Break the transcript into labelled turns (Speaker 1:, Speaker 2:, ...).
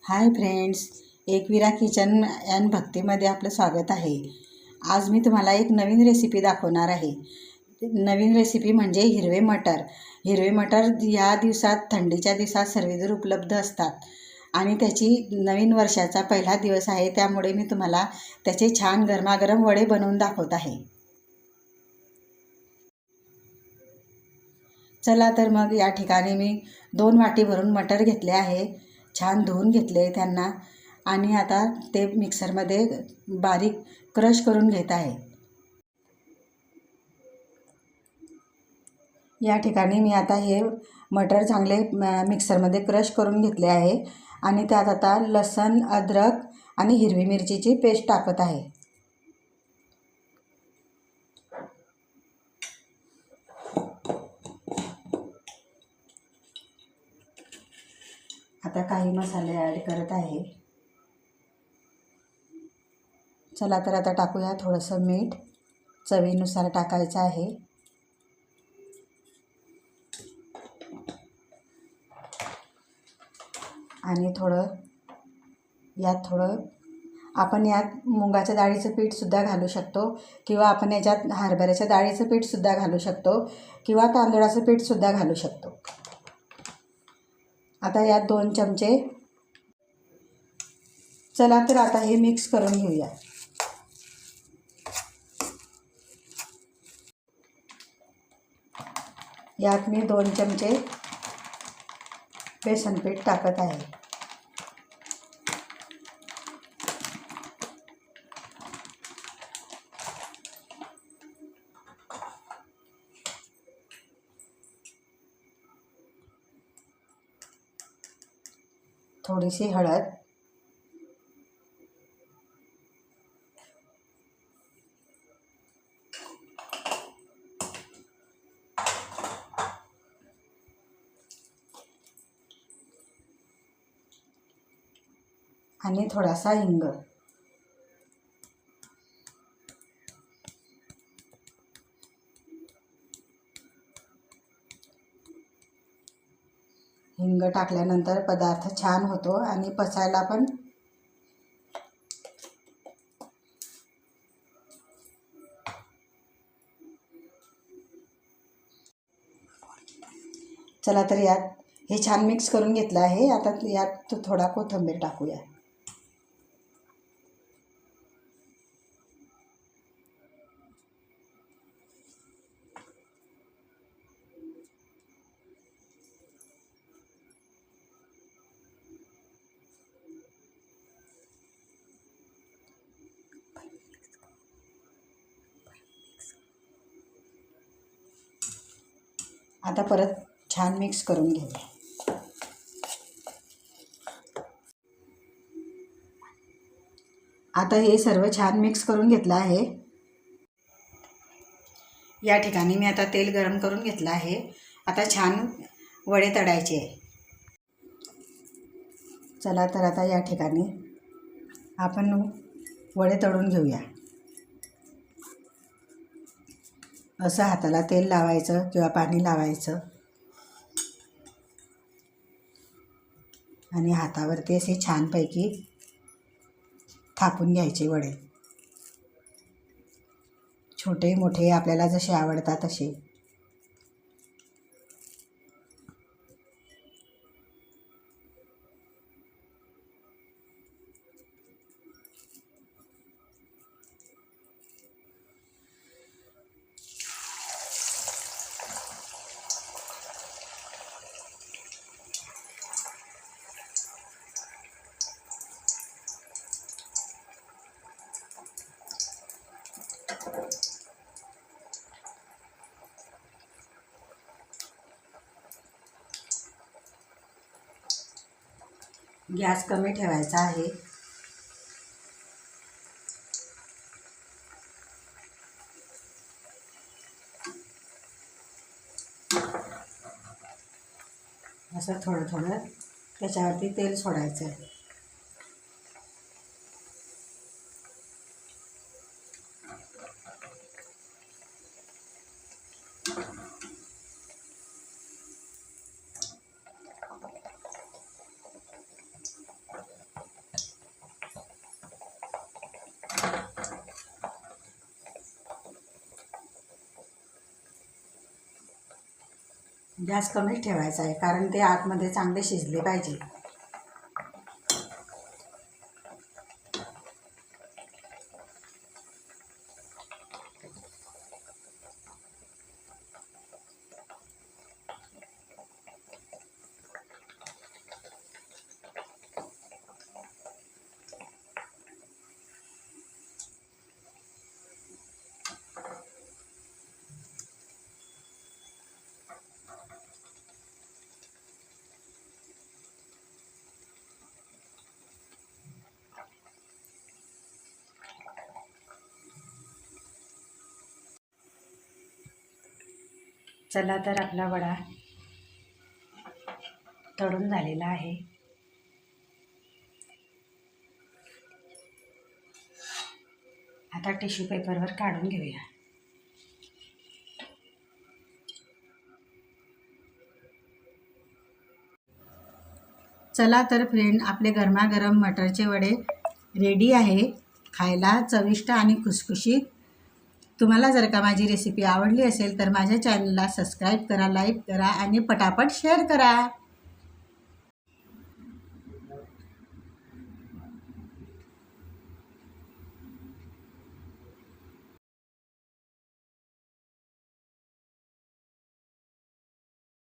Speaker 1: High friends, Ekvira kitchen and भक्तीमध्ये आपलं स्वागत आहे। आज मी तुम्हाला एक नवीन रेसिपी दाखवणार आहे। नवीन रेसिपी म्हणजे हिरवे मटर। हिरवे मटर या दिवसात, थंडीच्या दिवसात सर्वदूर उपलब्ध असतात आणि त्याची नवीन वर्षाचा पहिला दिवस आहे, त्यामुळे मी तुम्हाला त्याचे छान गरमागरम वडे बनवून दाखवत आहे। चला तर मग या ठिकाणी मी 2 वाटी भरून मटर घेतले आहे, छान धुवून घेतले त्यांना आणि आता ते मिक्सरमध्ये बारीक क्रश करून घेत आहे। या ठिकाणी मी आता हे मटर चांगले मिक्सरमध्ये क्रश करून घेतले आहे आणि त्यात आता लसूण, अद्रक आणि हिरवी मिरचीची पेस्ट टाकत आहे। आता काही मसाले ॲड करत आहे। चला तर आता टाकूया थोडंसं मीठ, चवीनुसार टाकायचं आहे। आणि आपण यात मुगाच्या डाळीचं पीठसुद्धा घालू शकतो किंवा आपण याच्यात हरभऱ्याच्या डाळीचं पीठसुद्धा घालू शकतो किंवा तांदळाचं पीठसुद्धा घालू शकतो। आता यात 2 चमचे, चला तर आता हे मिक्स करून घेऊया। यात मी 2 चमचे बेसन पीठ टाकत आहे। थोडीशी हळद, आणि थोडासा हिंग। हिंग टाकल्यानंतर पदार्थ छान होतो आणि पचायला पण। चला तर यात हे छान मिक्स करून घेतलं आहे। आता यात थोडा कोथिंबीर टाकूया। आता परत छान मिक्स करून घेऊया। आता हे सर्व छान मिक्स करून घेतलं आहे। या ठिकाणी मी आता तेल गरम करून घेतलं आहे। आता छान वडे तळायचे आहे। चला तर आता या ठिकाणी आपण वडे तळून घेऊया। असं हाताला तेल लावायचं किंवा पाणी लावायचं आणि हातावरती असे छानपैकी थापून घ्यायचे वडे, छोटे मोठे आपल्याला जसे आवडतात तसे। गॅस कमी ठेवायचा आहे। असं थोडं थोडं त्याच्यावरती तेल सोडायचं आहे। गॅस कमीच ठेवायचा आहे, कारण ते आतमध्ये चांगले शिजले पाहिजे. चला तर आपला वडा तळून झालेला आहे. आता टिश्यू पेपरवर काढून घेऊया. चला तर फ्रेंड, आपले गरमागरम मटरचे वडे रेडी आहे, खायला चविष्ट आणि खुसखुशीत. तुम्हाला जर का माझी रेसिपी आवडली असेल तर माझ्या चॅनलला सबस्क्राईब करा, लाईक करा आणि पटापट शेअर करा.